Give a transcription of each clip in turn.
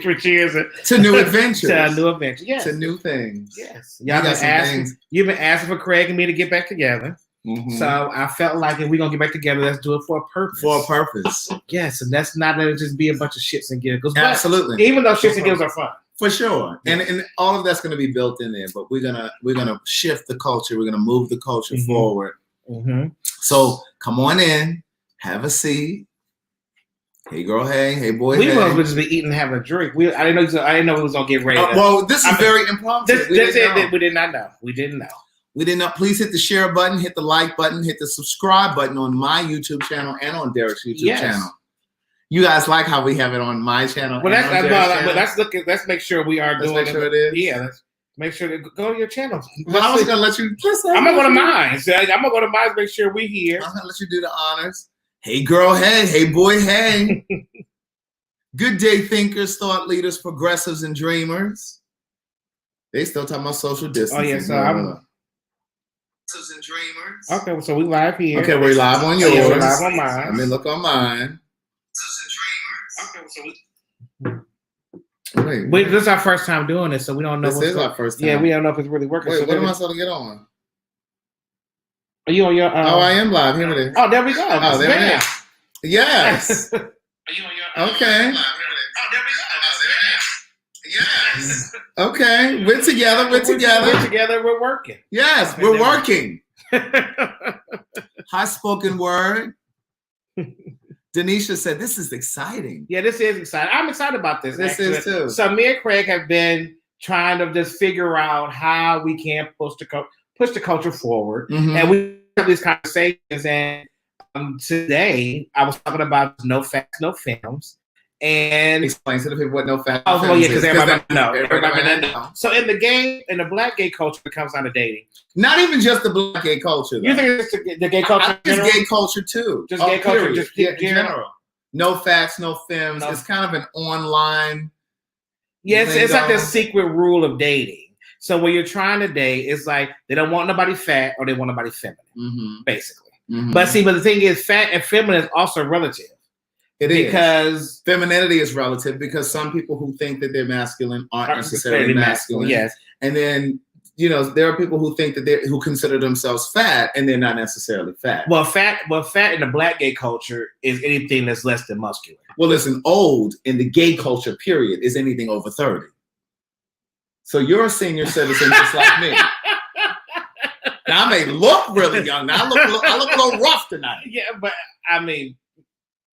Which years to new adventures. To a new adventure. Yes. To new things. Yes. You've been asking for Craig and me to get back together. Mm-hmm. So I felt like if we're gonna get back together, let's do it for a purpose. For a purpose. Yes, and that's not that it just be a bunch of shits and giggles. Absolutely. Even though shits and giggles are fun. For sure. And all of that's gonna be built in there, but we're gonna shift the culture, we're gonna move the culture forward. Mm-hmm. So come on in, have a seat. Hey girl, hey boy. We must just be eating, and having a drink. I didn't know we was gonna get ready. Well, this is very impromptu. We did not know. We didn't know. We didn't know. Please hit the share button, hit the like button, hit the subscribe button on my YouTube channel and on Derek's YouTube channel. You guys like how we have it on my channel? Well, let's make sure we are doing it. Yeah, let's make sure to go to your channel. Well, I was gonna let you. I'm gonna go to mine. So I'm gonna go to mine. Make sure we here. I'm gonna let you do the honors. Hey girl, hey boy, hey. Good day, thinkers, thought leaders, progressives, and dreamers. They still talking about social distancing. Oh yeah, so I'm. And dreamers. Okay, so we live here. Okay, we're live on yours. We're live on mine. Let me look on mine. Okay, so this is our first time doing this, so we don't know. This is our first time. Yeah, we don't know if it's really working. Wait, so what am I supposed to get on? Are you on your? Oh, I am live. Here it is. Oh, there we go. Oh, there it is. Yes. Are you on your? Okay. Oh, there we go. Yes. Okay. We're together. We're together. We're working. Yes, we're working. High spoken word. Denisha said, "This is exciting." Yeah, this is exciting. I'm excited about this. This is too. So me and Craig have been trying to just figure out how we can push the culture forward, and we have these conversations. And today, I was talking about no facts, no films. And explain to the people what no facts. Oh, yeah, because everybody know. So in the black gay culture, it comes down to dating. Not even just the black gay culture. Though. You think it's the gay culture? Just gay culture too. Just gay culture, just in general. No facts, no fems. No. It's kind of an online. Yes, it's like the secret rule of dating. So when you're trying to date, it's like they don't want nobody fat or they want nobody feminine, basically. Mm-hmm. But the thing is, fat and feminine is also relative. Because femininity is relative, because some people who think that they're masculine aren't necessarily masculine. Yes. And then, there are people who think that who consider themselves fat and they're not necessarily fat. Well, fat in the black gay culture is anything that's less than muscular. Well, listen, old in the gay culture period is anything over 30. So you're a senior citizen just like me. Now I may look really young. Now I look a little rough tonight. Yeah, but I mean,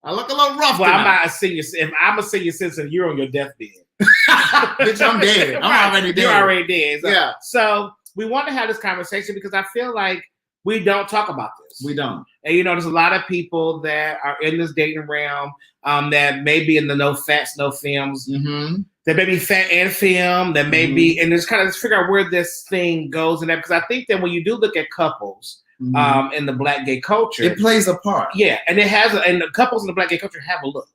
I look a little rough. Well, I'm not a senior. If I'm a senior citizen, you're on your deathbed. Bitch, I'm dead. I'm already dead. You're already dead. So, yeah. So we want to have this conversation because I feel like we don't talk about this. We don't. And there's a lot of people that are in this dating realm that may be in the no fats, no films. Mm-hmm. That may be fat and film. That may be, and just kind of just figure out where this thing goes and that. Because I think that when you do look at couples. In the black gay culture, it plays a part. Yeah, and and the couples in the black gay culture have a look.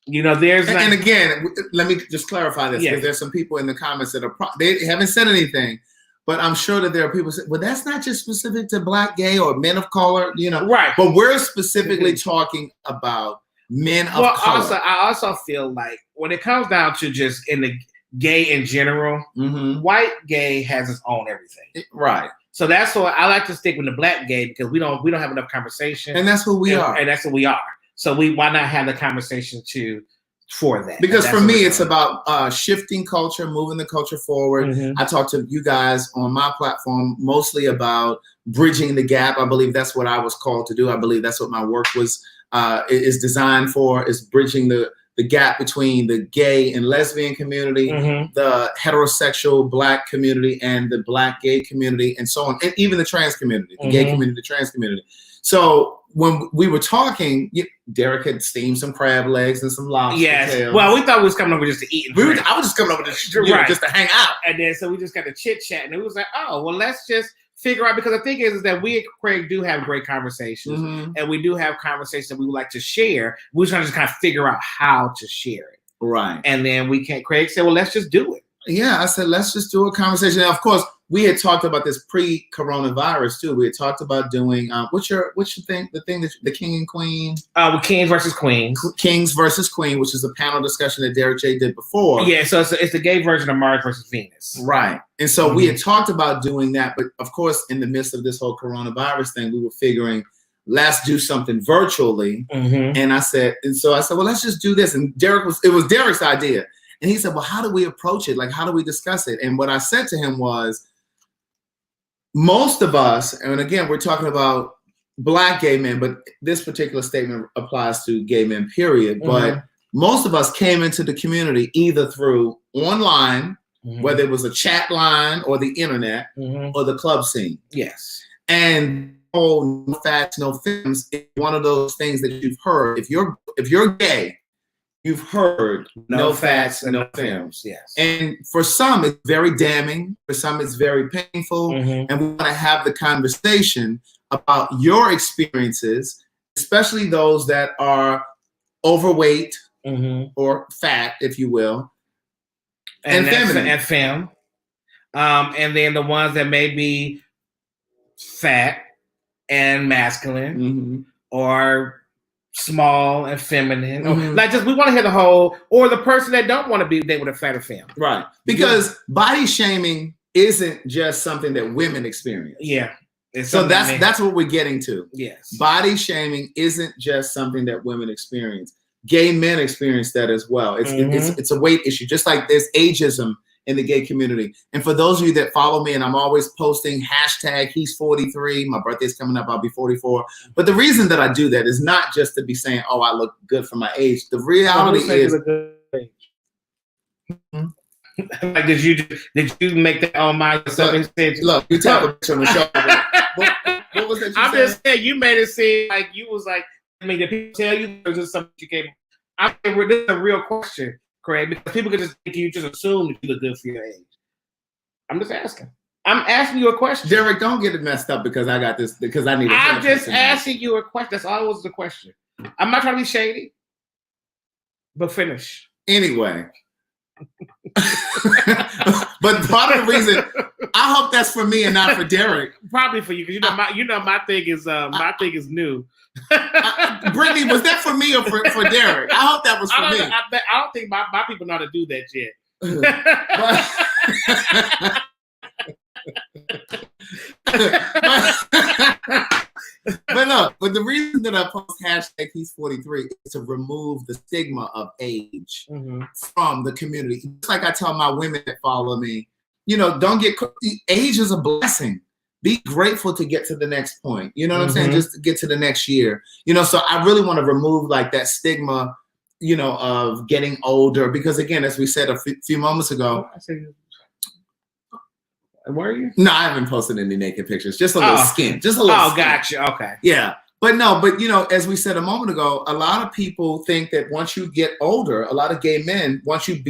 There's and again, let me just clarify this because there's some people in the comments that they haven't said anything, but I'm sure that there are people who say, well, that's not just specific to black gay or men of color, right? But we're specifically talking about men of color. I also feel like when it comes down to just in the gay in general, white gay has its own everything, right? So that's why I like to stick with the black gay because we don't have enough conversation, and that's who we are, and that's who we are. So why not have the conversation for that? Because for me, it's about shifting culture, moving the culture forward. Mm-hmm. I talk to you guys on my platform mostly about bridging the gap. I believe that's what I was called to do. I believe that's what my work is designed for, is bridging the gap between the gay and lesbian community, the heterosexual black community, and the black gay community, and so on, and even the trans community, the gay community, the trans community. So when we were talking, Derek had steamed some crab legs and some lobster tails. Well, we thought we was coming over just to eat. I was just coming over just to hang out. And then so we just got to chit chat, and it was like, oh, well, let's just figure out, because the thing is that we at Craig do have great conversations, and we do have conversations that we would like to share. We're trying to just kind of figure out how to share it. Right. And then Craig said, well, let's just do it. Yeah, I said, let's just do a conversation. Now, of course, we had talked about this pre-coronavirus too. We had talked about doing what's your thing? The thing that the king and queen. With kings versus queens. Kings versus queen, which is a panel discussion that Derek J did before. Yeah, so it's the gay version of Mars versus Venus. Right. And so we had talked about doing that, but of course, in the midst of this whole coronavirus thing, we were figuring, let's do something virtually. And I said, well, let's just do this. And it was Derek's idea. And he said, well, how do we approach it? Like, how do we discuss it? And what I said to him was, most of us, and again, we're talking about Black gay men, but this particular statement applies to gay men, period. But most of us came into the community either through online, whether it was a chat line or the internet or the club scene. Yes. And no facts, no fems is one of those things that you've heard. If you're gay, you've heard no facts and no fems. Yes. And for some, it's very damning. For some, it's very painful. And we want to have the conversation about your experiences, especially those that are overweight or fat, if you will, and feminine. And femme. And then the ones that may be fat and masculine or small and feminine. Or like we want to hear the whole, or the person that don't want to be dated with a fatter femme. Right. Because body shaming isn't just something that women experience. Yeah. So that's what we're getting to. Yes. Body shaming isn't just something that women experience. Gay men experience that as well. It's a weight issue, just like there's ageism in the gay community. And for those of you that follow me, and I'm always posting hashtag he's 43, my birthday's coming up, I'll be 44. But the reason that I do that is not just to be saying, oh, I look good for my age. The reality is, like, did you make that on my look, you tap a bitch on the shoulder. What was that? I'm just saying, you made it seem like you was like, I mean, did people tell you or just something you came? I mean, this is a real question, Craig, because people could just think you just assume that you look good for your age. I'm just asking. I'm asking you a question. Derek, don't get it messed up because I got this, because I need I'm just asking you a question. That's all it was, the question. I'm not trying to be shady, but finish. Anyway. But part of the reason, I hope that's for me and not for Derek. Probably for you, because my thing is new. Brittany, was that for me or for Derek? I hope that was for me. I don't think my people know how to do that yet. But the reason that I post hashtag he's 43 is to remove the stigma of age from the community. Just like I tell my women that follow me, don't get, age is a blessing. Be grateful to get to the next point. You know what I'm saying? Just to get to the next year. So I really want to remove like that stigma, of getting older. Because again, as we said a few moments ago. Where are you? No, I haven't posted any naked pictures. Just a little skin. Just a little skin. Gotcha. Okay. Yeah. But as we said a moment ago, a lot of people think that once you get older, a lot of gay men, once you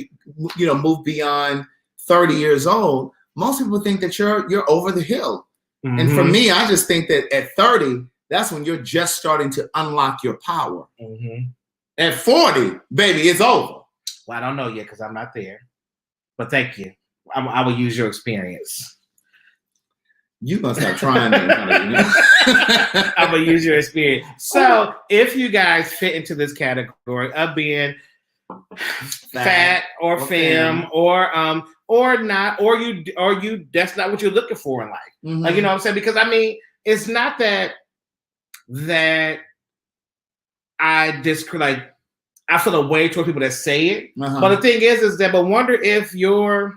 move beyond 30 years old, most people think that you're over the hill. And for me, I just think that at 30, that's when you're just starting to unlock your power. At 40, baby, it's over. Well, I don't know yet because I'm not there. But thank you. I will use your experience. You must start trying that. I'm going to use your experience. So if you guys fit into this category of being fat or femme or not, or you that's not what you're looking for in life. Like, you know what I'm saying? Because I mean, it's not that I feel a way towards people that say it. But the thing is that, but wonder if your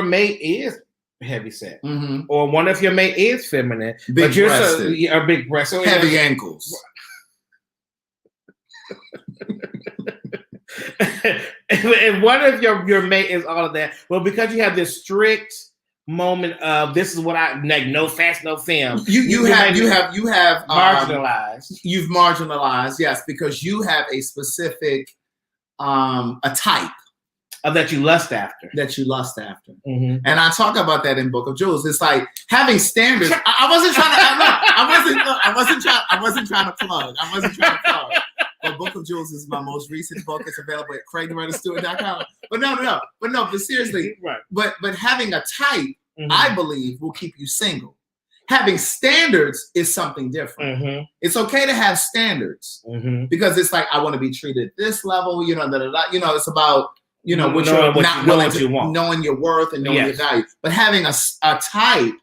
mate is heavy set, or wonder if your mate is feminine, big breasted, or big breast, so heavy ankles. And what if your mate is all of that? Well, because you have this strict moment of this is what I like, no fast, no femme. You have marginalized. You've marginalized, yes, because you have a specific a type of that you lust after. And I talk about that in Book of Jewels. It's like having standards. I wasn't trying to plug. But Book of Jewels is my most recent book. It's available at CraigRedderStewart.com. But seriously, right. But having a type, I believe, will keep you single. Having standards is something different. It's okay to have standards because it's like, I want to be treated at this level, you know, it's about, you know, what you're not willing to, knowing your worth and knowing your value. But having a type,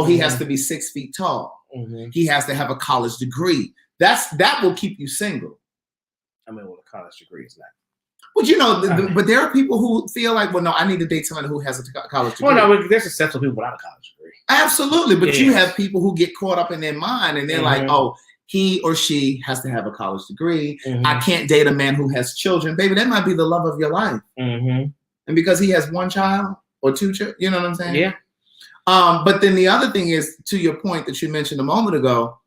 he has to be 6 feet tall. He has to have a college degree. That will keep you single. I mean, well, a college degree is not. Well, you know, but there are people who feel like, well, no, I need to date someone who has a college degree. Well, no, there's successful people without a college degree. Absolutely, but you have people who get caught up in their mind, and they're like, oh, he or she has to have a college degree. I can't date a man who has children. Baby, that might be the love of your life. And because he has 1 child or 2 children, you know what I'm saying? Yeah. But then the other thing is, to your point that you mentioned a moment ago,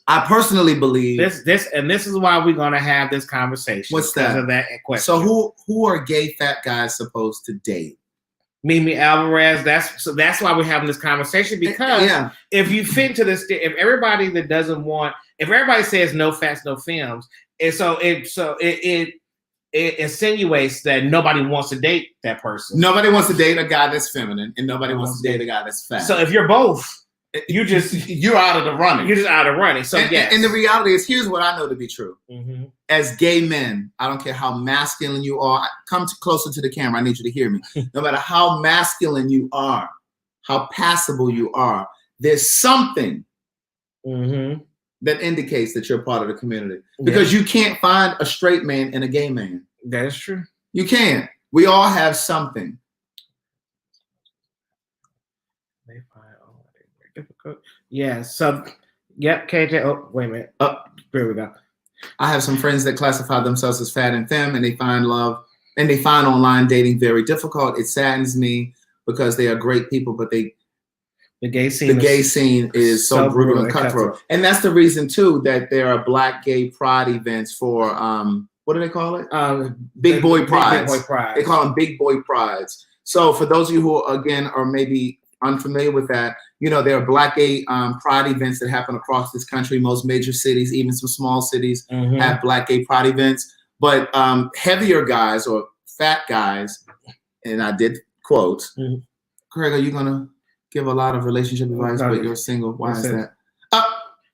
I personally believe this is why we're gonna have this conversation. What's that? Of that question. So who are gay fat guys supposed to date? Mimi Alvarez. That's why we're having this conversation, because if you fit into this, if everybody that doesn't want, if everybody says no fats, no films, and it insinuates that nobody wants to date that person. Nobody wants to date a guy that's feminine, and nobody wants to date a guy that's fat. So if you're both, you're out of the running. You're just out of running. So and the reality is, here's what I know to be true. As gay men, I don't care how masculine you are. Come closer to the camera. I need you to hear me. No matter how masculine you are, how passable you are, there's something that indicates that you're part of the community. Because you can't find a straight man and a gay man. That is true. You can't. We all have something. They find difficult. Yeah. So, yep. KJ. Oh, wait a minute. Oh, there we go. I have some friends that classify themselves as fat and femme, and they find love, and they find online dating very difficult. It saddens me because they are great people, but the gay scene is so brutal and cutthroat. And that's the reason too that there are Black gay pride events for what do they call it? Big boy prides. They call them big boy prides. So for those of you who again are maybe unfamiliar with that, you know, there are Black gay pride events that happen across this country. Most major cities, even some small cities, have Black gay pride events. But heavier guys or fat guys, and I did quotes. Craig, are you gonna give a lot of relationship advice, but you're single? Why is that?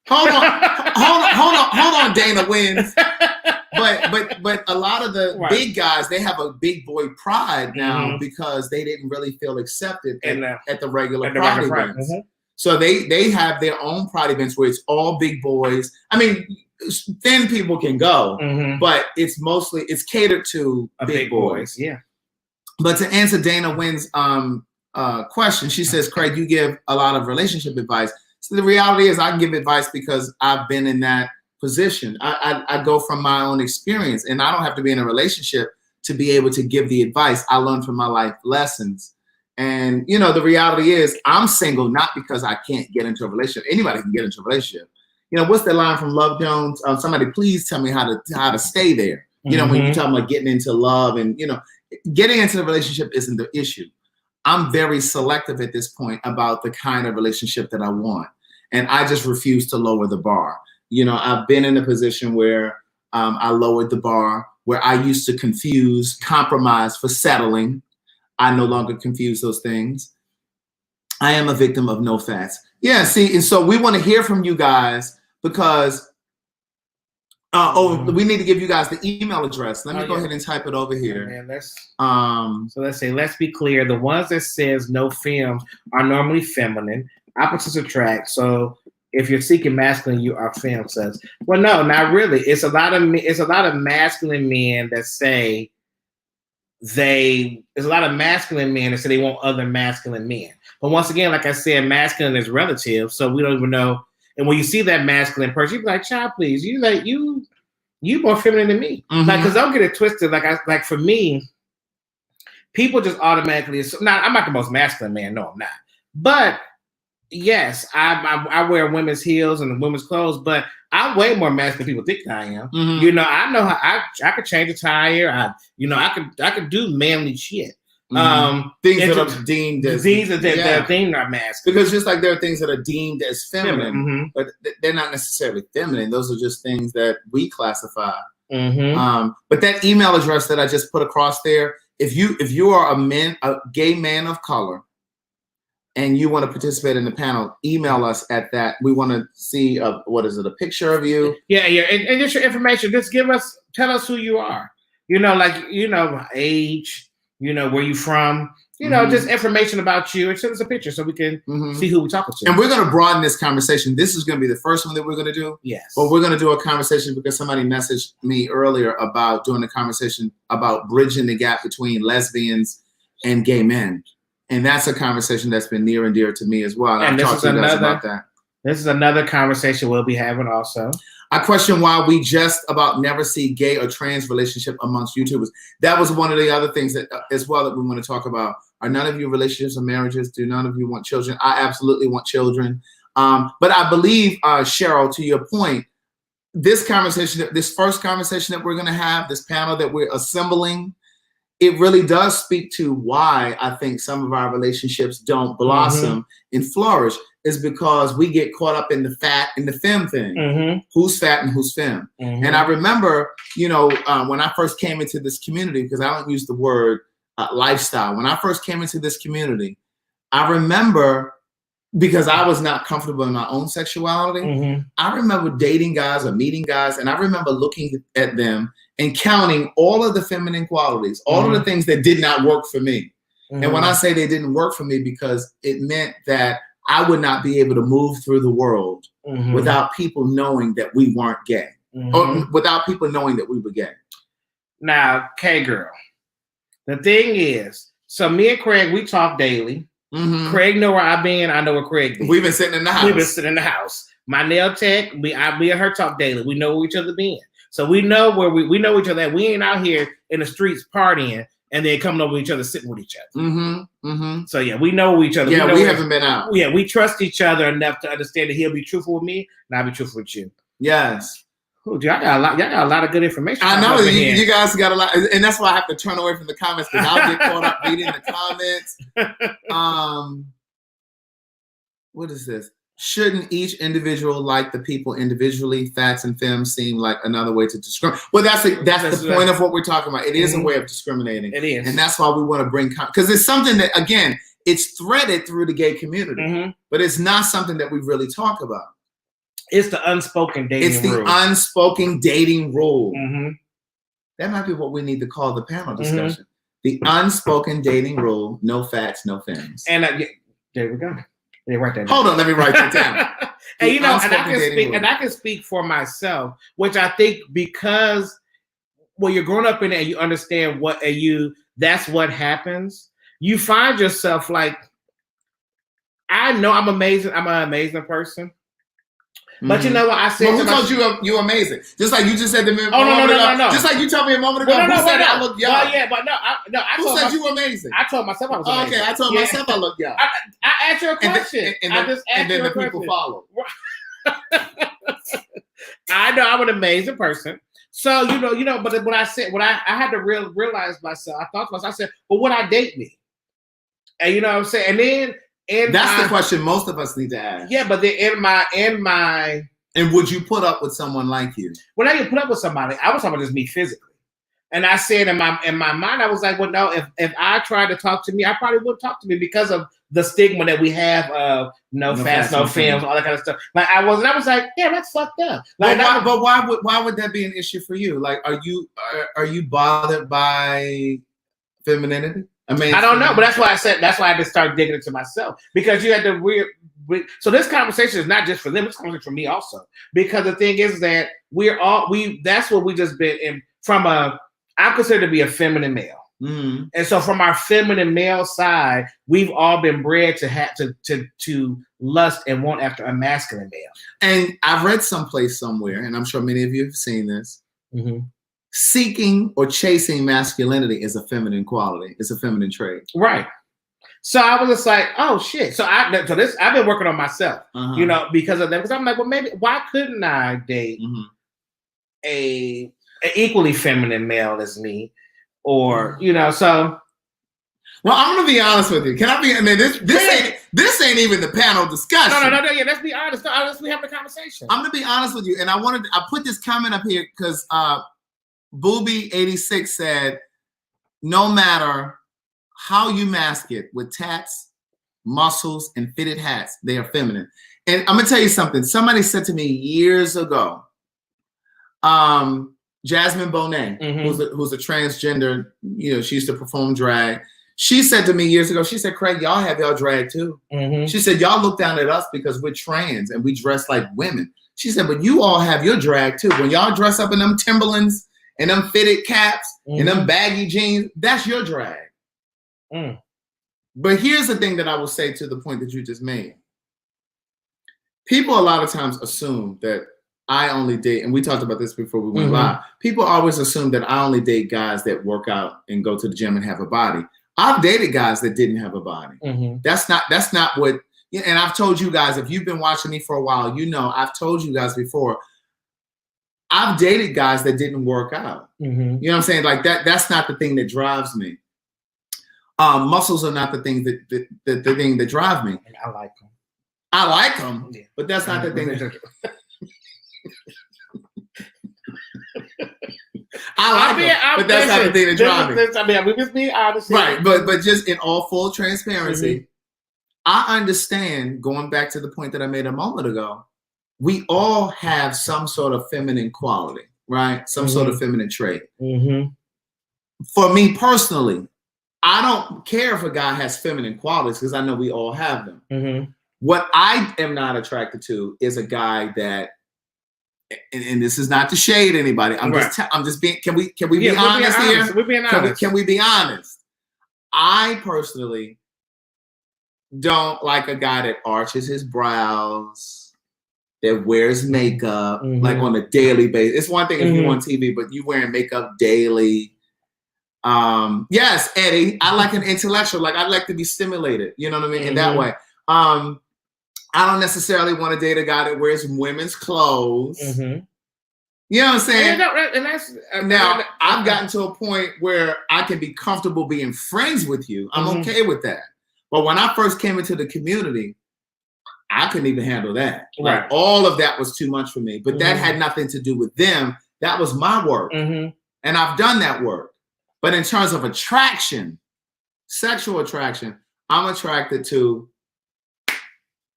Hold on, Dana wins. But a lot of the big guys, they have a big boy pride now because they didn't really feel accepted at the regular pride events. So they have their own pride events where it's all big boys. I mean, thin people can go, but it's catered to big boys. Yeah. But to answer Dana Wynn's question, she says, Craig, you give a lot of relationship advice. So the reality is I can give advice because I've been in that position. I go from my own experience, and I don't have to be in a relationship to be able to give the advice. I learned from my life lessons. And, you know, the reality is I'm single, not because I can't get into a relationship. Anybody can get into a relationship. You know, what's the line from Love Jones? Somebody please tell me how to stay there. You know, when you're talking about getting into love and, you know, getting into the relationship isn't the issue. I'm very selective at this point about the kind of relationship that I want. And I just refuse to lower the bar. You know, I've been in a position where I lowered the bar, where I used to confuse compromise for settling. I no longer confuse those things. I am a victim of no fats. Yeah, see, and so we want to hear from you guys because we need to give you guys the email address. Let me go ahead and type it over here. So let's be clear. The ones that says no films are normally feminine. Opposites attract. So if you're seeking masculine, you are femme. Says, well, no, not really. It's a lot of masculine men that say there's a lot of masculine men that say they want other masculine men. But once again, like I said, masculine is relative, so we don't even know. And when you see that masculine person, you be like, "Child, please, you more feminine than me." Like, because don't get it twisted. Like for me, people just automatically assume. Now, I'm not the most masculine man. No, I'm not. But yes, I wear women's heels and women's clothes, but I'm way more masculine than people think I am. You know, I know how I could change a tire. I could do manly shit. Things that are deemed as that are deemed are masculine. Because just like there are things that are deemed as feminine, but they're not necessarily feminine. Those are just things that we classify. But that email address that I just put across there, if you are a gay man of color, and you want to participate in the panel, email us at that. We want to see a picture of you. Yeah, and just your information. Just tell us who you are. Age, where you from, just information about you, and send us a picture so we can see who we're talking to. And we're going to broaden this conversation. This is going to be the first one that we're going to do. Yes. But we're going to do a conversation because somebody messaged me earlier about doing a conversation about bridging the gap between lesbians and gay men. And that's a conversation that's been near and dear to me as well. And I've talked to you guys about that. This is another conversation we'll be having also. I question why we just about never see gay or trans relationship amongst YouTubers. That was one of the other things that as well that we want to talk about. Are none of you relationships or marriages? Do none of you want children? I absolutely want children. But I believe, Cheryl, to your point, this first conversation that we're going to have, this panel that we're assembling, it really does speak to why I think some of our relationships don't blossom and flourish, is because we get caught up in the fat and the femme thing. Who's fat and who's femme? And I remember, when I first came into this community, because I don't use the word lifestyle. When I first came into this community, I remember, because I was not comfortable in my own sexuality, I remember dating guys or meeting guys, and I remember looking at them and counting all of the feminine qualities, all of the things that did not work for me. And when I say they didn't work for me, because it meant that I would not be able to move through the world without people knowing that we weren't gay, or without people knowing that we were gay. Now, K-Girl, the thing is, so me and Craig, we talk daily. Craig know where I've been. I know where Craig been. We've been sitting in the house. My nail tech, me and her talk daily. We know where each other been. So we know where we know each other. We ain't out here in the streets partying and then coming over each other, sitting with each other. So yeah, we know each other. Yeah, we haven't been out. Yeah, we trust each other enough to understand that he'll be truthful with me and I'll be truthful with you. Yes. Ooh, y'all got a lot of good information. I know you guys got a lot, and that's why I have to turn away from the comments, because I'll get caught up reading the comments. What is this? Shouldn't each individual like the people individually? Fats and femmes seem like another way to discriminate. Well, that's the point of what we're talking about. It is a way of discriminating. It is, and that's why we want to bring, because it's something that, again, it's threaded through the gay community, but it's not something that we really talk about. It's the unspoken dating rule. Unspoken dating rule. That might be what we need to call the panel discussion. The unspoken dating rule: no fats, no femmes. And there we go. Yeah, write that down. Hold on, let me write that down. And I can speak for myself, which I think, because when you're growing up in it and you understand that's what happens. You find yourself like, I know I'm amazing. I'm an amazing person. But you know what I said? Well, who told you amazing? Just like you just said to me. No. Just like you told me a moment ago. Who said I look young? Yeah, but no. Who said you amazing? I told myself I was amazing. Okay, I told myself I look young. I asked you a question. And then the people follow. I know I'm an amazing person. So but when I said, I had to realize myself, I thought to myself, I said, well, would I date me? And you know what I'm saying? And then. And that's the question most of us need to ask. Yeah, but then and would you put up with someone like you? When I didn't put up with somebody, I was talking about just me physically. And I said in my mind, I was like, well, no, if I tried to talk to me, I probably wouldn't talk to me because of the stigma that we have of no fats, no femmes, all that kind of stuff. Like I was like, yeah, that's fucked up. Like, but why would that be an issue for you? Like, are you bothered by femininity? I don't know, but that's why I had to start digging into myself, because you had to so this conversation is not just for them, it's coming for me also. Because the thing is that that's what we just been in I'm considered to be a feminine male. And so from our feminine male side, we've all been bred to have to lust and want after a masculine male. And I've read someplace somewhere, and I'm sure many of you have seen this. Seeking or chasing masculinity is a feminine quality. It's a feminine trait. Right. So I was just like, oh shit. I've been working on myself, because of that. Because I'm like, well, maybe why couldn't I date a equally feminine male as me, or so. Well, I'm gonna be honest with you. Can I be? I mean, this ain't even the panel discussion. No. Yeah, let's be honest. We have the conversation. I'm gonna be honest with you, and I put this comment up here because Booby86 said, no matter how you mask it with tats, muscles, and fitted hats, they are feminine. And I'm gonna tell you something. Somebody said to me years ago, Jasmine Bonet, who's a transgender, she used to perform drag. She said to me years ago, she said, Craig, y'all have y'all drag too. She said, y'all look down at us because we're trans and we dress like women. She said, but you all have your drag too. When y'all dress up in them Timberlands and them fitted caps and them baggy jeans, that's your drag. But here's the thing that I will say to the point that you just made. People a lot of times assume that I only date, and we talked about this before we went live. People always assume that I only date guys that work out and go to the gym and have a body. I've dated guys that didn't have a body. That's not what, and I've told you guys, if you've been watching me for a while, I've told you guys before, I've dated guys that didn't work out. You know what I'm saying? Like that's not the thing that drives me. Muscles are not the thing the thing that drive me. I like them. I like them, but that's not the thing that I like them, but that's not the thing that drives me. I mean, we just being honest. Right, but just in all full transparency, I understand, going back to the point that I made a moment ago, we all have some sort of feminine quality, right? Some sort of feminine trait. For me personally, I don't care if a guy has feminine qualities because I know we all have them. What I am not attracted to is a guy that, and this is not to shade anybody. I'm just being. Can we be honest here? We're being honest. Can we be honest? I personally don't like a guy that arches his brows, that wears makeup like on a daily basis. It's one thing if you're on TV, but you wearing makeup daily. Yes, Eddie, I like an intellectual. Like I'd like to be stimulated. You know what I mean? In that way. I don't necessarily want to date a guy that wears women's clothes. You know what I'm saying? And that's now I've gotten to a point where I can be comfortable being friends with you. I'm okay with that. But when I first came into the community, I couldn't even handle that. Like all of that was too much for me. But that had nothing to do with them. That was my work. And I've done that work. But in terms of attraction, sexual attraction, I'm attracted to,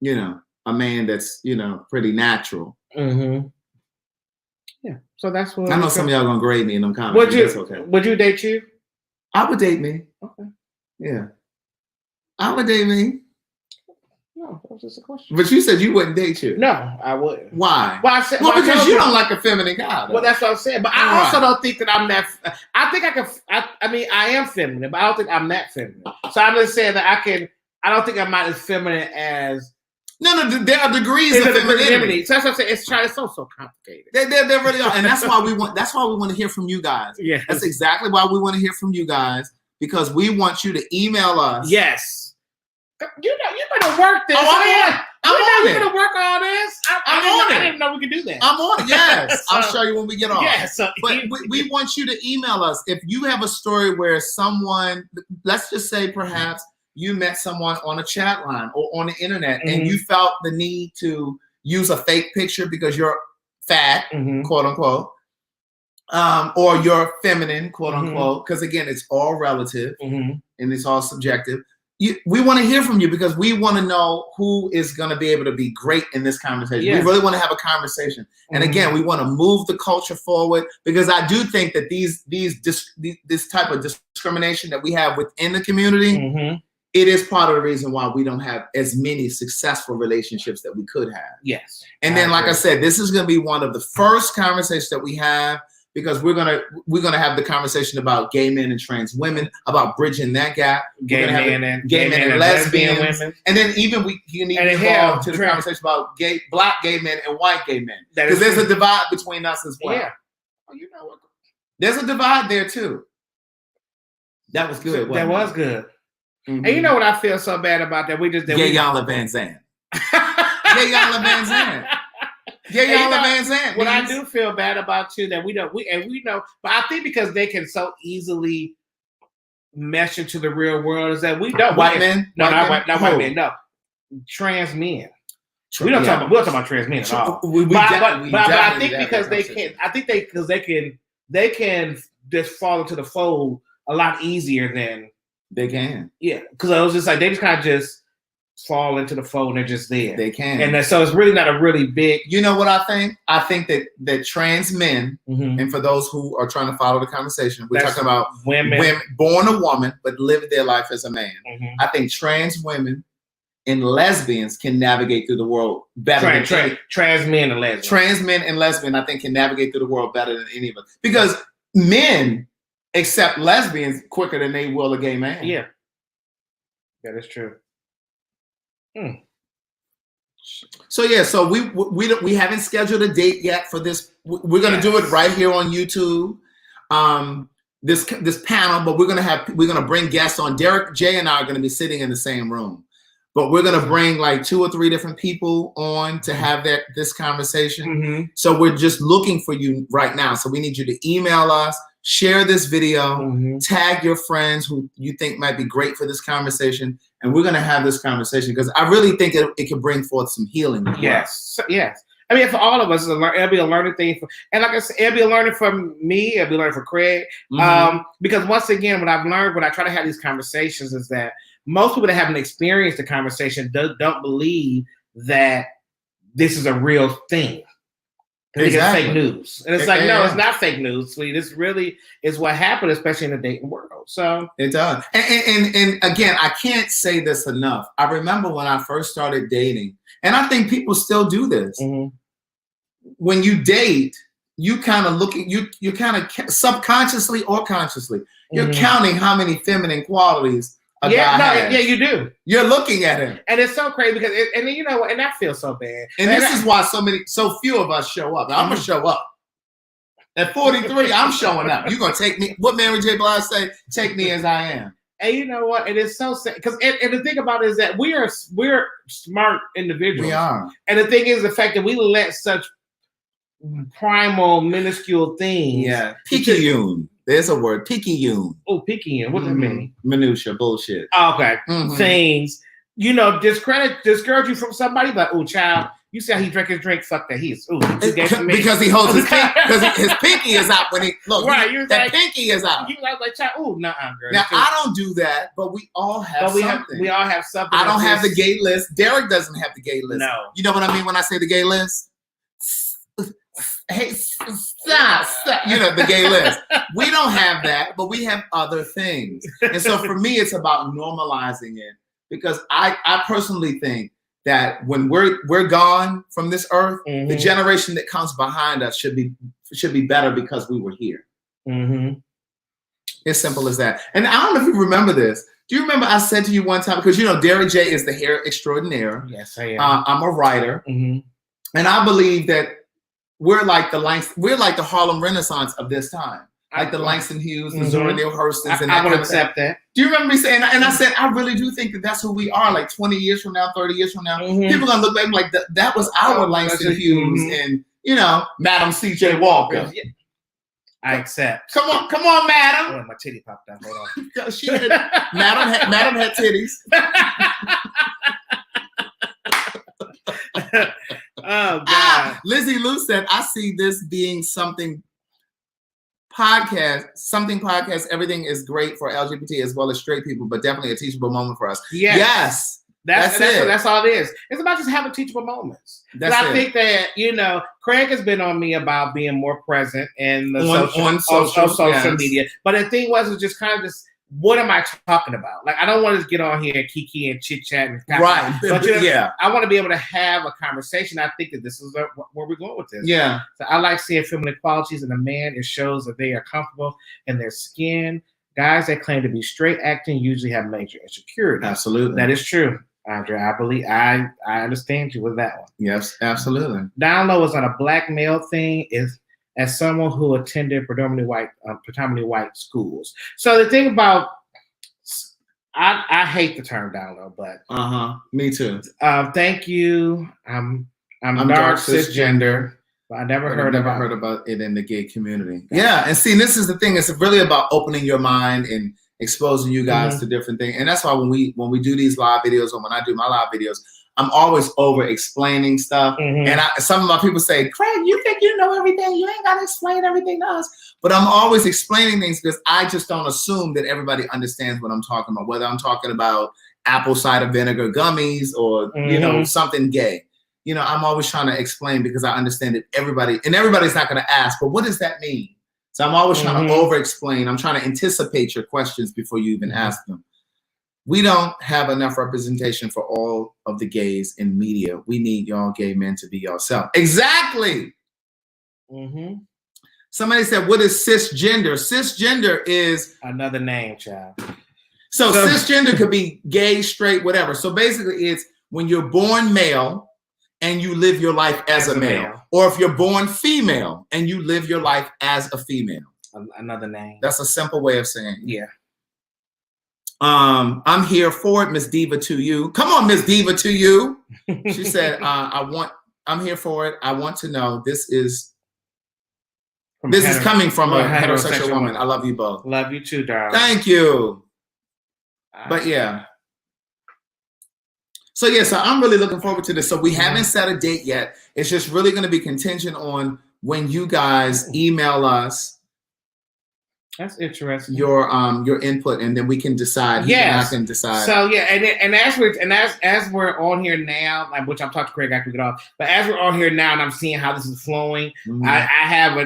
a man that's, pretty natural. Yeah. So that's what I know some of y'all gonna grade me in them comments. Would you date you? I would date me. Okay. Yeah. I would date me. No, that was just a question. But you said you wouldn't date you. No, I wouldn't. Why? Well, I said, because you don't like a feminine guy. Though. Well, that's what I'm saying. But I also don't think that I'm that. I think I can. I mean, I am feminine, but I don't think I'm that feminine. So I'm just saying that I can. I don't think I'm not as feminine as. No, there are degrees of femininity. So that's what I'm saying. It's so complicated. They really are, and that's why we want. That's why we want to hear from you guys. Yeah, that's exactly why we want to hear from you guys, because we want you to email us. Yes. You better work this. I'm on it. You better work all this. I didn't know we could do that. I'm on it. Yes, I'll show you when we get off. Yes, but we want you to email us if you have a story where someone, let's just say perhaps you met someone on a chat line or on the internet and you felt the need to use a fake picture because you're fat, quote unquote, or you're feminine, quote unquote, because again, it's all relative and it's all subjective. We want to hear from you because we want to know who is going to be able to be great in this conversation. Yes. We really want to have a conversation. And again, we want to move the culture forward because I do think that this type of discrimination that we have within the community, it is part of the reason why we don't have as many successful relationships that we could have. Yes. And then, like I said, this is going to be one of the first conversations that we have, because we're gonna have the conversation about gay men and trans women, about bridging that gap. Gay men and lesbians, women. And then even we can even evolve to the conversation about black gay men and white gay men, because there's a divide between us as well. Yeah. Oh, you know what? There's a divide there too. That was good. That was good. And you know what I feel so bad about that? Gay Yala Van Zandt. Gay Yala Van Zandt. What I do feel bad about too, that we know, but I think because they can so easily mesh into the real world, is that we don't white men. Not white men. No, trans men. We don't talk about trans men at all. But I think because they can, they can just fall into the fold a lot easier than they can. Yeah, because I was just like they just kind of just fall into the fold and they're just there. They can, and so it's really not a really big. You know what I think? I think that trans men, and for those who are trying to follow the conversation, we're talking about women born a woman but live their life as a man. I think trans women and lesbians can navigate through the world better than trans men and lesbians. Trans men and lesbians, I think, can navigate through the world better than any of us because men accept lesbians quicker than they will a gay man. Yeah, that is true. So yeah, so we haven't scheduled a date yet for this. We're gonna do it right here on YouTube. This panel, but we're gonna bring guests on. Derek, Jay, and I are gonna be sitting in the same room, but we're gonna bring like 2 or 3 different people on to have this conversation. So we're just looking for you right now. So we need you to email us, share this video, tag your friends who you think might be great for this conversation, and we're going to have this conversation because I really think it can bring forth some healing. Yes. I mean, for all of us, it'll be a learning thing. And like I said, it'll be a learning for me. It'll be a learning for Craig. Because once again, what I've learned when I try to have these conversations is that most people that haven't experienced the conversation don't believe that this is a real thing. It's fake news. And it's like, no, it's not fake news, sweetie. This really is what happened, especially in the dating world. So it does. And again, I can't say this enough. I remember when I first started dating, and I think people still do this. When you date, you kind of you kind of subconsciously or consciously, you're counting how many feminine qualities a guy has. Yeah, you do. You're looking at him, and it's so crazy because, and then you know what, and that feels so bad. And this is why so few of us show up. Now, I'm gonna show up. At 43, I'm showing up. You're gonna take me. What Mary J. Blige say? Take me as I am. And you know what? It is so sad because, and the thing about it is that we're smart individuals. We are. And the thing is the fact that we let such primal, minuscule things. Yeah, picayune. There's a word, picayune. Oh, picayune. What does that mean? Minutia, bullshit. Oh, okay. Things, discourage you from somebody, but oh, child, you see how he drank his drink? Fuck that. Because he holds his pinky, because his pinky is out when he look. Right, that pinky is out. You like child? Oh, nah, girl. Now I don't do that, but we all have something. We all have something. I don't have the gay list. Derek doesn't have the gay list. No. You know what I mean when I say the gay list? Hey, stop. You know, the gay list. We don't have that, but we have other things. And so for me, it's about normalizing it because I personally think that when we're gone from this earth, the generation that comes behind us should be better because we were here. As simple as that. And I don't know if you remember this. Do you remember I said to you one time, because Derek J is the hair extraordinaire. Yes, I am. I'm a writer. And I believe that we're like the Harlem Renaissance of this time. Like the Langston Hughes, the Zora Neale Hurstons, and I would accept that. Do you remember me saying? And I said, I really do think that that's who we are. Like 20 years from now, 30 years from now, people are gonna look back like that was our Langston Hughes and Madam C.J. Walker. I accept. Come on, Madam. Oh, my titty popped out. Hold on. She had, Madam had titties. Oh God. Lizzie Lou said, I see this being something podcast. Everything is great for LGBT as well as straight people, but definitely a teachable moment for us. Yes. That's all it is. It's about just having teachable moments. I think that, Craig has been on me about being more present in the social media. But the thing was just kind of this, what am I talking about? Like, I don't want to get on here and kiki and chit chat and right. But I want to be able to have a conversation. I think that this is where we're going with this. Yeah. So I like seeing feminine qualities in a man. It shows that they are comfortable in their skin. Guys that claim to be straight acting usually have major insecurity. Absolutely. That is true, Andre. I believe I understand you with that one. Yes, absolutely. Down low is not a black male thing. As someone who attended predominantly white schools. So the thing about, I hate the term down low, but me too. Thank you. I'm dark cisgender, but I never heard about it in the gay community. Yeah, and see, this is the thing. It's really about opening your mind and exposing you guys to different things. And that's why when we do these live videos, or when I do my live videos, I'm always over explaining stuff. And some of my people say, Craig, you think you know everything? You ain't got to explain everything to us. But I'm always explaining things because I just don't assume that everybody understands what I'm talking about, whether I'm talking about apple cider vinegar gummies or, you know, something gay. You know, I'm always trying to explain because I understand that everybody's not going to ask, but what does that mean? So I'm always trying to over-explain. I'm trying to anticipate your questions before you even ask them. We don't have enough representation for all of the gays in media. We need y'all gay men to be yourself. Exactly. Somebody said, what is cisgender? Cisgender is another name, child. So cisgender could be gay, straight, whatever. So basically it's when you're born male and you live your life as a male. Or if you're born female and you live your life as a female. Another name. That's a simple way of saying it. Yeah. I'm here for it, Miss Diva to you. Come on, Miss Diva to you. She said, I'm here for it. I want to know this is coming from a heterosexual woman. I love you both. Love you too, darling. Thank you. But yeah. So I'm really looking forward to this. So we haven't set a date yet. It's just really going to be contingent on when you guys email us. That's interesting. Your input, and then we can decide. Yes, I can decide. So and as we're on here now, which I'm talking to Craig after we get off. But as we're on here now, and I'm seeing how this is flowing, I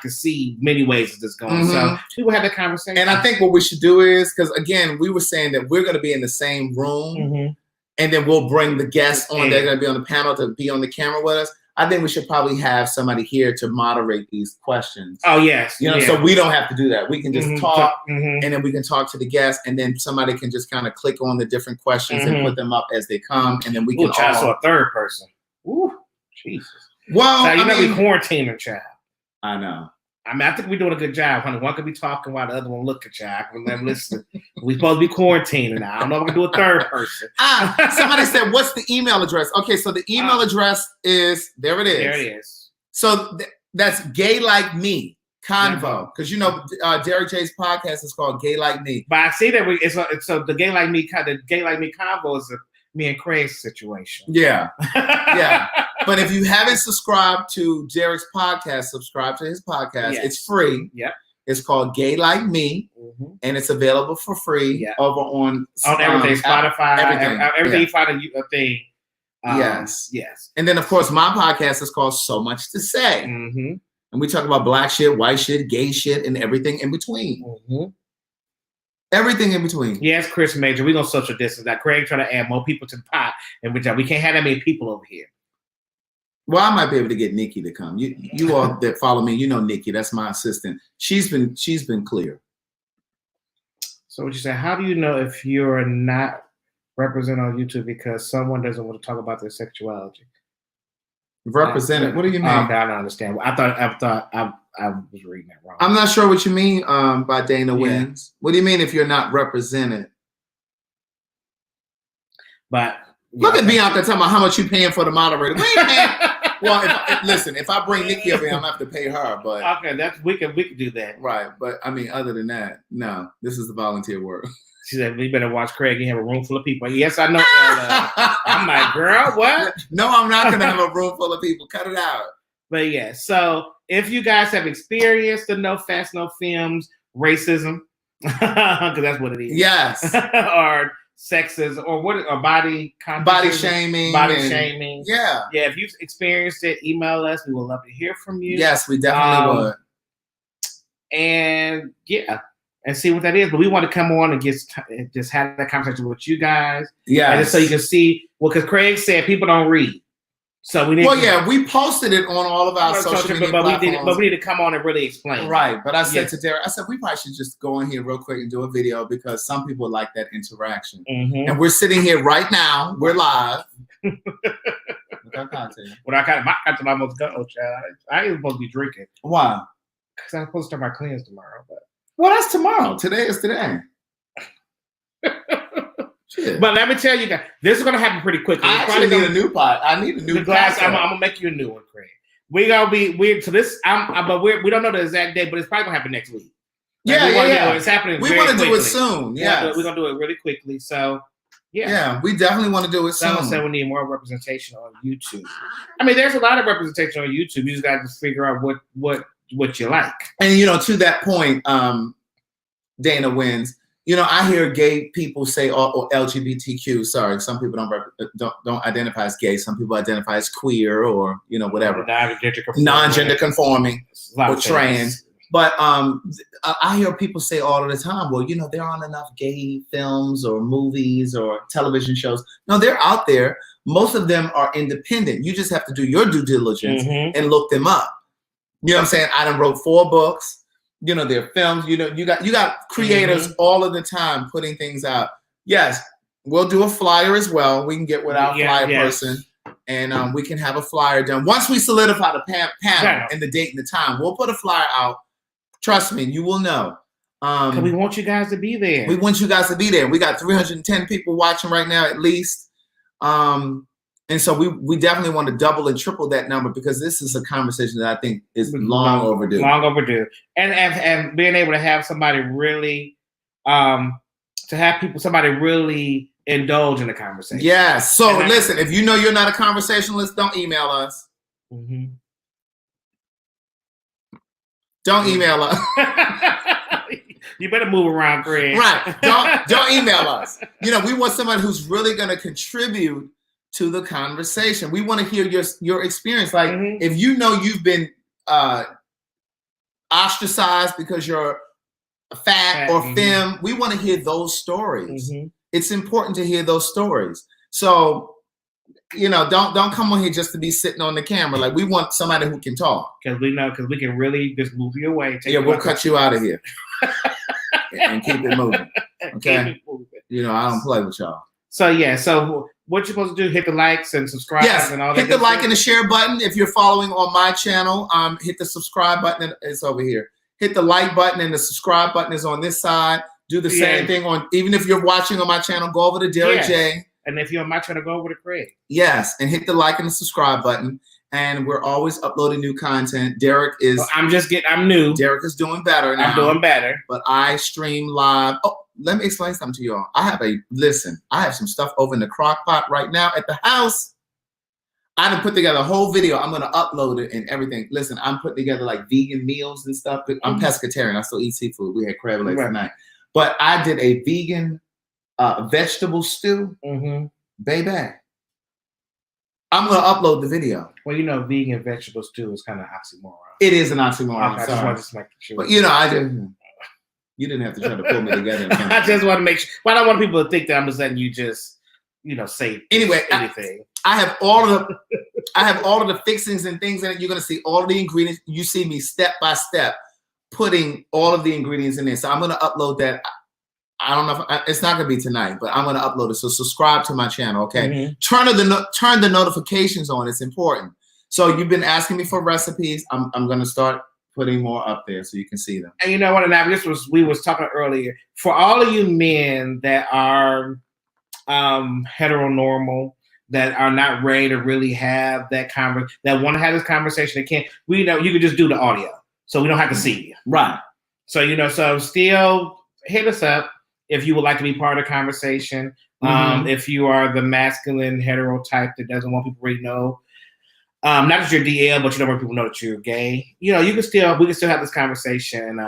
can see many ways that this is going. So we will have the conversation. And I think what we should do is, because again, we were saying that we're going to be in the same room, and then we'll bring the guests on. They're going to be on the panel to be on the camera with us. I think we should probably have somebody here to moderate these questions. Oh, yes. So we don't have to do that. We can just talk, and then we can talk to the guests, and then somebody can just kind of click on the different questions and put them up as they come, and then we can all... a third person. Ooh, Jesus. Well, so we quarantining, child. I know. I think we're doing a good job, honey. One could be talking while the other one looking, child. Listen, we're supposed to be quarantining now. I don't know if we can do a third person. Somebody said, what's the email address? Okay, so the email address is, there it is. There it is. So that's Gay Like Me, Convo. Because, Derek J's podcast is called Gay Like Me. But I see that so the Gay Like Me Convo is me and Craig's situation. Yeah. Yeah. But if you haven't subscribed to Derek's podcast, subscribe to his podcast. Yes. It's free. Yep. It's called Gay Like Me, and it's available for free over on everything, Spotify, everything. You find a thing. Yes. And then, of course, my podcast is called So Much to Say. And we talk about black shit, white shit, gay shit, and everything in between. Everything in between. Yes, Chris Major. We're going to social distance. Now, Craig trying to add more people to the pot, and we can't have that many people over here. Well, I might be able to get Nikki to come. You all that follow me, Nikki. That's my assistant. She's been clear. So what you say? How do you know if you're not represented on YouTube because someone doesn't want to talk about their sexuality? Represented? What do you mean? I don't understand. I thought I was reading that wrong. I'm not sure what you mean by Dana Wins. What do you mean if you're not represented? But look at Bianca talking about how much you paying for the moderator. We ain't paying. Well, if I bring Nikki up here, I'm gonna have to pay her. But okay, we can do that. Right, but I mean, other than that, no. This is the volunteer work. She said, "We better watch Craig. You have a room full of people." Yes, I know. I'm like, girl, what? No, I'm not gonna have a room full of people. Cut it out. But yeah, so if you guys have experienced the no fast, no fems racism, because that's what it is. Yes. Or sexism, or body shaming. Yeah. Yeah. If you've experienced it, email us. We would love to hear from you. Yes, we definitely would. And and see what that is. But we want to come on and just have that conversation with you guys. Yeah. And so you can see, because Craig said people don't read. So we need we posted it on all of our social media platforms. But we need to come on and really explain. Right. But I said to Derek, we probably should just go in here real quick and do a video because some people like that interaction. And we're sitting here right now. We're live. With our content. My content almost go, child. I ain't supposed to be drinking. Why? Because I'm supposed to start my cleanse tomorrow. But that's tomorrow. Today is today. Shit. But let me tell you guys, this is going to happen pretty quickly. I actually need a new pot. I need a new glass. I'm going to make you a new one, Craig. We're going to be weird. So this, we don't know the exact date, but it's probably going to happen next week. Yeah. It's happening. We want to do it soon. Yeah. We're going to do it really quickly. So Yeah, we definitely want to do it soon. Someone said we need more representation on YouTube. I mean, there's a lot of representation on YouTube. You just got to figure out what you like. And to that point, Dana wins. I hear gay people say, or LGBTQ. Sorry, some people don't identify as gay. Some people identify as queer or whatever, non-gender conforming or trans. But I hear people say all of the time, well, there aren't enough gay films or movies or television shows. No, they're out there. Most of them are independent. You just have to do your due diligence and look them up. You know what I'm saying? I done wrote 4 books. They're films. You got creators all of the time putting things out. Yes, we'll do a flyer as well. We can get with our flyer person, and we can have a flyer done. Once we solidify the panel and the date and the time, we'll put a flyer out. Trust me, you will know. Because we want you guys to be there. We want you guys to be there. We got 310 people watching right now at least. And so we definitely want to double and triple that number because this is a conversation that I think is long overdue. Long overdue. And being able to have somebody really, somebody really indulge in the conversation. Yeah. So listen, if you're not a conversationalist, don't email us. Don't email us. You better move around, Greg. Right. Don't email us. We want somebody who's really going to contribute to the conversation. We want to hear your experience. Like if you've been ostracized because you're fat or femme, we want to hear those stories. It's important to hear those stories. So don't come on here just to be sitting on the camera. Like we want somebody who can talk. Because we can really just move you away. We'll cut you out of here and keep it moving. Okay. I don't play with y'all. So what you're supposed to do? Hit the likes and subscribe and all that. Hit the like and the share button if you're following on my channel. Hit the subscribe button. It's over here. Hit the like button and the subscribe button is on this side. Do the same thing even if you're watching on my channel. Go over to Derek J. And if you're on my channel, go over to Craig. Yes, and hit the like and the subscribe button. And we're always uploading new content. Derek is. I'm new. Derek is doing better now. I'm doing better. But I stream live. Oh, let me explain something to y'all. I have some stuff over in the crock pot right now at the house. I done put together a whole video. I'm gonna upload it and everything. Listen, I'm putting together like vegan meals and stuff. I'm pescatarian. I still eat seafood. We had crab legs tonight. But I did a vegan vegetable stew, baby. I'm gonna upload the video. Well, vegan vegetable stew is kind of oxymoron. It is an oxymoron. Okay, I just wanted to make sure. But you didn't have to try to pull me together. I just want to make sure. Well, I don't want people to think that I'm just letting you just, say anything. I have all of the fixings and things in it. You're gonna see all of the ingredients. You see me step by step putting all of the ingredients in there. So I'm gonna upload that. I don't know if it's not gonna be tonight, but I'm gonna upload it. So subscribe to my channel, okay? Turn the notifications on. It's important. So you've been asking me for recipes. I'm gonna start putting more up there so you can see them. And you know what? And we was talking earlier. For all of you men that are heteronormal, that are not ready to really have that that want to have this conversation, you can just do the audio, so we don't have to see you, right? So so still hit us up if you would like to be part of the conversation. If you are the masculine hetero type that doesn't want people to really know, not that you're DL, but you don't want people to know that you're gay. we can still have this conversation.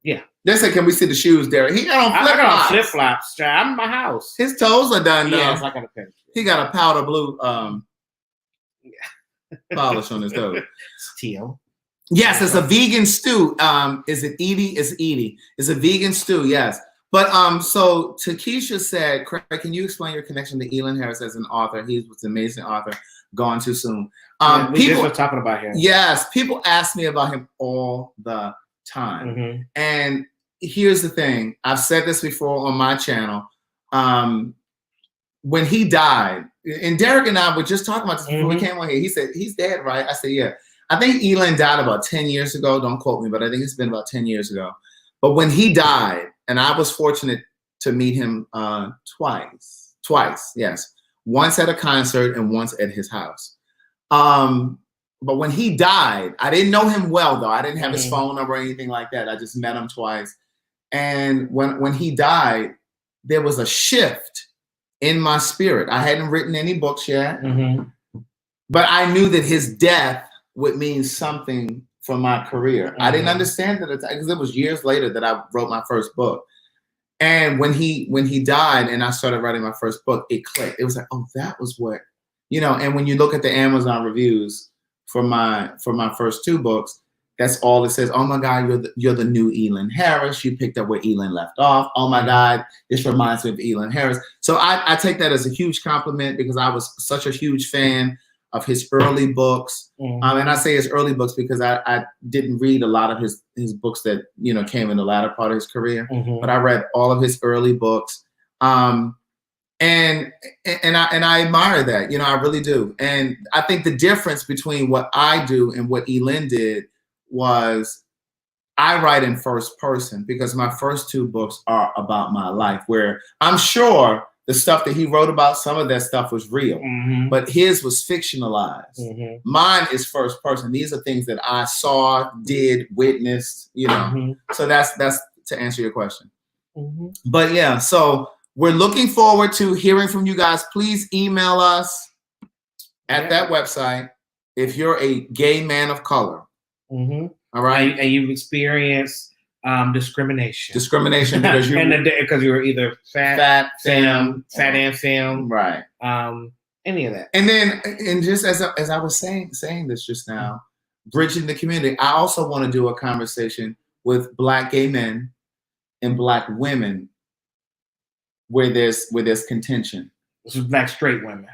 Yeah. They said, "Can we see the shoes, Derek?" He got on flip flops. I'm in my house. His toes are done though. Yes, I got a picture. He got a powder blue polish on his toes. It's teal. Yes, it's a vegan stew. Is it Edie? It's Edie. It's a vegan stew. Yes. But so Takesha said, Craig, can you explain your connection to Elon Harris as an author? He was an amazing author. Gone too soon. People were talking about him. Yes, people ask me about him all the time. And here's the thing. I've said this before on my channel. When he died, and Derek and I were just talking about this before we came on here. He said, he's dead, right? I said, yeah. I think Elon died about 10 years ago. Don't quote me, but I think it's been about 10 years ago. But when he died, and I was fortunate to meet him twice, yes. Once at a concert and once at his house. But when he died, I didn't know him well, though. I didn't have his phone number or anything like that. I just met him twice. And when he died, there was a shift in my spirit. I hadn't written any books yet, but I knew that his death would mean something for my career. I didn't understand that because it was years later that I wrote my first book. And when he died and I started writing my first book, it clicked. It was like, oh, that was what, and when you look at the Amazon reviews for my first two books, that's all it says. Oh my God, you're the new Elin Harris. You picked up where Elin left off. Oh my God, this reminds me of Elin Harris. So I take that as a huge compliment because I was such a huge fan of his early books. And I say his early books because I didn't read a lot of his books that, came in the latter part of his career, but I read all of his early books. And I admire that, I really do. And I think the difference between what I do and what Elin did was I write in first person because my first two books are about my life, where I'm sure the stuff that he wrote about, some of that stuff was real, but his was fictionalized. Mine is first person. These are things that I saw, did, witnessed, So that's to answer your question. But yeah, so we're looking forward to hearing from you guys. Please email us at that website if you're a gay man of color. All right. And you've experienced discrimination because you were either fat and femme, right? Any of that. And just as I was saying this just now, bridging the community. I also want to do a conversation with Black gay men and Black women where there's contention. This is Black straight women.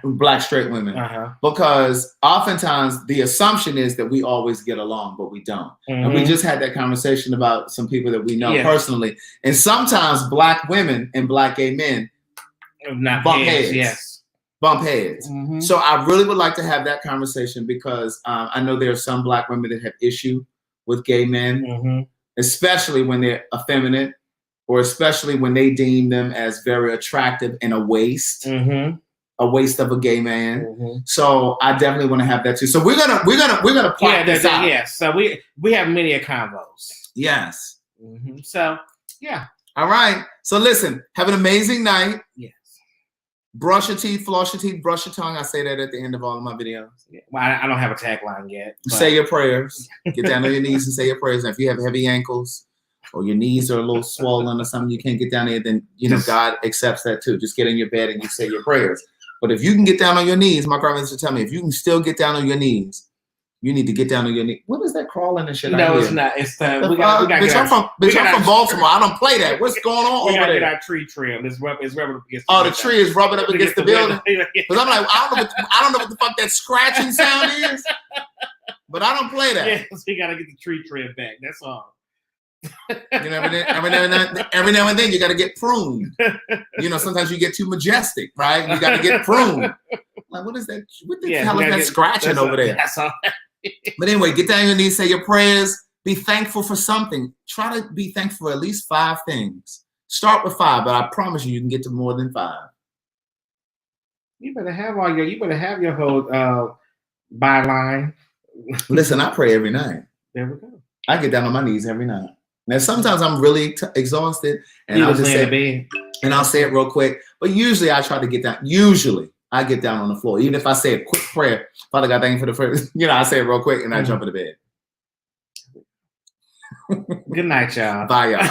Because oftentimes the assumption is that we always get along, but we don't. And we just had that conversation about some people that we know personally. And sometimes Black women and Black gay men bump heads. Bump heads. So I really would like to have that conversation because I know there are some Black women that have issue with gay men, especially when they're effeminate, or especially when they deem them as very attractive and a waste of a gay man. So I definitely want to have that too. So we're gonna plot this out. Yes. So we have many combos. Yes. So yeah. All right. So listen, have an amazing night. Yes. Brush your teeth, floss your teeth, brush your tongue. I say that at the end of all of my videos. Yeah. Well, I don't have a tagline yet. But... Say your prayers. Get down on your knees and say your prayers. And if you have heavy ankles, or your knees are a little swollen or something, you can't get down there, then God accepts that too. Just get in your bed and you say your prayers. But if you can get down on your knees, my grandmother used to tell me, if you can still get down on your knees, you need to get down on your knees. What is that crawling and shit? No, it's not. It's the I'm from Baltimore. I don't play that. What's going on over there? We gotta get our tree trimmed. It's rubbing up against. The tree is rubbing up against the building. Because I'm like, I don't know what the fuck that scratching sound is. But I don't play that. Yes, we gotta get the tree trimmed back. That's all. Every now and then you got to get pruned. Sometimes you get too majestic, right? You got to get pruned. Like, what is that? What the hell is that scratching over there? That's all. But anyway, get down on your knees, say your prayers, be thankful for something. Try to be thankful for at least 5 things. Start with 5, but I promise you can get to more than 5. You better have your whole byline. Listen, I pray every night. There we go. I get down on my knees every night. Now, sometimes I'm really exhausted, and I'll just say, and I'll say it real quick. But usually, I try to get down. Usually, I get down on the floor. Even if I say a quick prayer, Father God, thank you for the prayer. I say it real quick, and I jump into bed. Good night, y'all. Bye, y'all.